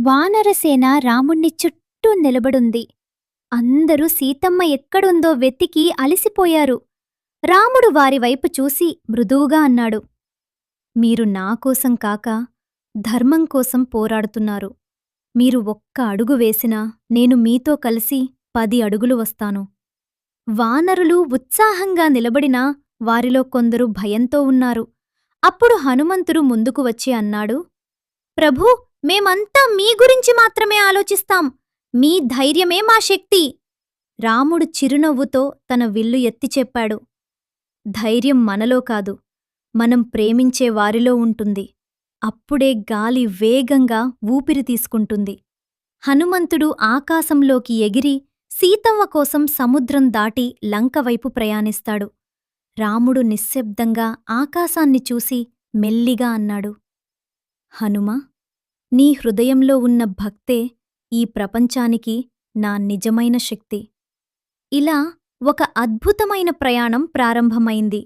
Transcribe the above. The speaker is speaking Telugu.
వానరసేన రాముణ్ణి చుట్టూ నిలబడుంది. అందరూ సీతమ్మ ఎక్కడుందో వెతికి అలిసిపోయారు. రాముడు వారివైపు చూసి మృదువుగా అన్నాడు. మీరు నాకోసం కాక ధర్మంకోసం పోరాడుతున్నారు. మీరు ఒక్క అడుగు వేసినా నేను మీతో కలిసి 10 అడుగులు వస్తాను. వానరులు ఉత్సాహంగా నిలబడినా వారిలో కొందరు భయంతో ఉన్నారు. అప్పుడు హనుమంతుడు ముందుకు వచ్చి అన్నాడు, ప్రభూ, మేమంతా మీ గురించి మాత్రమే ఆలోచిస్తాం. మీ ధైర్యమే మా శక్తి. రాముడు చిరునవ్వుతో తన విల్లు ఎత్తి చెప్పాడు, ధైర్యం మనలో కాదు, మనం ప్రేమించే వారిలో ఉంటుంది. అప్పుడే గాలి వేగంగా ఊపిరి తీసుకుంటుంది. హనుమంతుడు ఆకాశంలోకి ఎగిరి సీతమ్మ కోసం సముద్రం దాటి లంకవైపు ప్రయాణిస్తాడు. రాముడు నిశ్శబ్దంగా ఆకాశాన్ని చూసి మెల్లిగా అన్నాడు, హనుమా, నీ హృదయంలో ఉన్న భక్తే ఈ ప్రపంచానికి నా నిజమైన శక్తి. ఇలా ఒక అద్భుతమైన ప్రయాణం ప్రారంభమైంది.